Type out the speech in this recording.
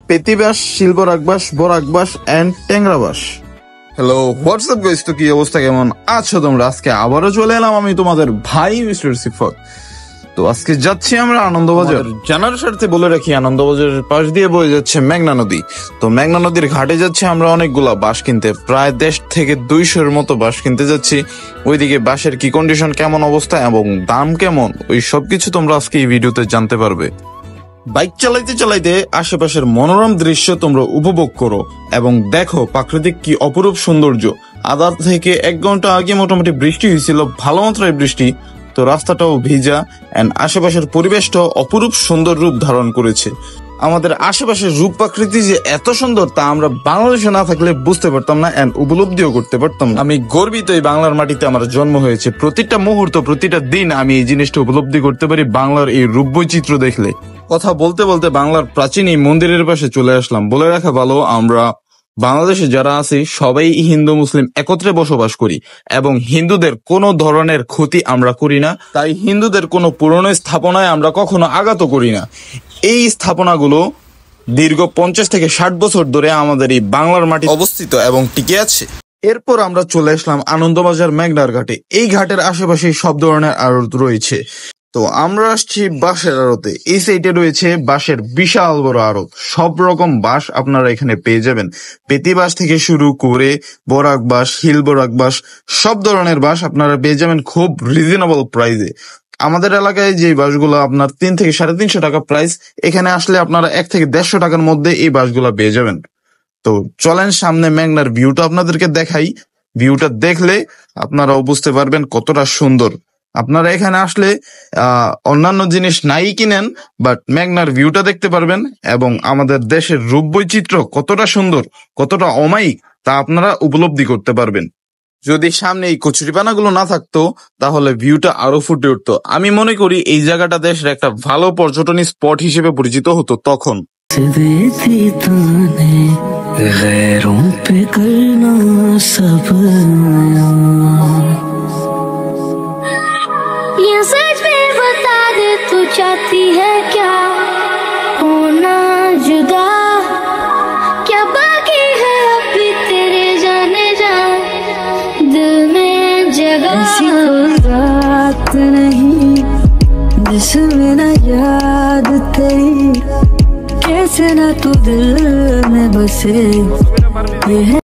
পেতি বাঁশ, শিলবরাক বাঁশ, বরাক বাঁশ এন্ড ট্যাংরা বাঁশ। হ্যালো হোয়াটসঅ্যাপ গাইস, তো কি অবস্থা, কেমন আছো তোমরা? আজকে আবারও চলে এলাম আমি তোমাদের ভাই মিস্টার সিফাত। তো আজকে যাচ্ছি আমরা আনন্দবাজার। জানার স্বার্থে বলে রাখি, আনন্দবাজারের পাশ দিয়ে বয়ে যাচ্ছে মেঘনা নদী। তো মেঘনা নদীর ঘাটে যাচ্ছে আমরা অনেকগুলা বাঁশ কিনতে, প্রায় 1.5 থেকে 200-এর মতো বাঁশ কিনতে যাচ্ছি। ওইদিকে বাঁশের কি কন্ডিশন, কেমন অবস্থা এবং দাম কেমন, ওই সবকিছু তোমরা আজকে এই ভিডিওতে জানতে পারবে। বাইক চালাইতে চালাইতে আশেপাশের মনোরম দৃশ্য তোমরা উপভোগ করো এবং দেখো প্রাকৃতিক কি অপরূপ সৌন্দর্য। আধা থেকে 1 ঘন্টা আগে মোটামুটি বৃষ্টি হয়েছিল, ভালো মাত্রায় বৃষ্টি, তো রাস্তাটাও ভিজা এন্ড আশেপাশের পরিবেশটাও অপরূপ সুন্দর রূপ ধারণ করেছে। আমাদের আশেপাশের রূপ প্রাকৃতি যে এত সুন্দর তা আমরা বাংলাদেশে না থাকলে বুঝতে পারতাম না এন্ড উপলব্ধিও করতে পারতাম না। আমি গর্বিত এই বাংলার মাটিতে আমার জন্ম হয়েছে। প্রতিটা মুহূর্ত, প্রতিটা দিন আমি এই জিনিসটা উপলব্ধি করতে পারি বাংলার এই রূপ বৈচিত্র্য দেখলে। কথা বলতে বলতে বাংলার প্রাচীন এই মন্দিরের পাশে চলে আসলাম। বলে রাখা ভালো, আমরা বাংলাদেশে যারা আছি সবাই হিন্দু মুসলিম একত্রে বসবাস করি এবং হিন্দুদের কোনো ধরনের ক্ষতি আমরা করি না। তাই হিন্দুদের কোনো পুরনো স্থাপনায় আমরা কখনো আঘাত করি না। এই স্থাপনাগুলো দীর্ঘ 50 থেকে 60 বছর ধরে আমাদের এই বাংলার মাটি অবস্থিত এবং টিকে আছে। এরপর আমরা চলে আসলাম আনন্দবাজার মেঘনার ঘাটে। এই ঘাটের আশেপাশে সব ধরনের আড়ত রয়েছে। তো আমরা আসছি বাঁশের আড়তে। এই সাইডে রয়েছে বাঁশের বিশাল বড় আড়ত, সব রকম বাঁশ আপনারা এখানে পেয়ে যাবেন। পেতি বাঁশ থেকে শুরু করে বরাক বাঁশ, হিল বরাক বাঁশ, সব ধরনের বাঁশ আপনারা পেয়ে যাবেন খুব রিজনেবল প্রাইসে। আমাদের এলাকায় যে বাঁশগুলো আপনার 3 থেকে 350 টাকা প্রাইস, এখানে আসলে আপনারা 1 থেকে 150 টাকার মধ্যে এই বাঁশগুলো পেয়ে যাবেন। তো চলেন সামনে মেঘনার ভিউটা আপনাদেরকে দেখাই। ভিউটা দেখলে আপনারাও বুঝতে পারবেন কতটা সুন্দর। আপনারা এখানে আসলে অন্যান্য জিনিস নাই কিনেন, বাট মেঘনার ভিউটা দেখতে পারবেন এবং আমাদের দেশের রূপ বৈচিত্র্য কতটা সুন্দর, কতটা অমায়িক তা আপনারা উপলব্ধি করতে পারবেন। যদি সামনে এই কচুরিপানাগুলো না থাকতো তাহলে ভিউটা আরো ফুটে উঠতো। আমি মনে করি এই জায়গাটা দেশের একটা ভালো পর্যটনী স্পট হিসেবে পরিচিত হতো তখন। चाहती है क्या होना जुदा, क्या बाकी है अभी तेरे जाने जा, दिल में जगह ऐसी कोई बात नहीं जिसमें न याद तेरी, कैसे ना तू दिल में बसे।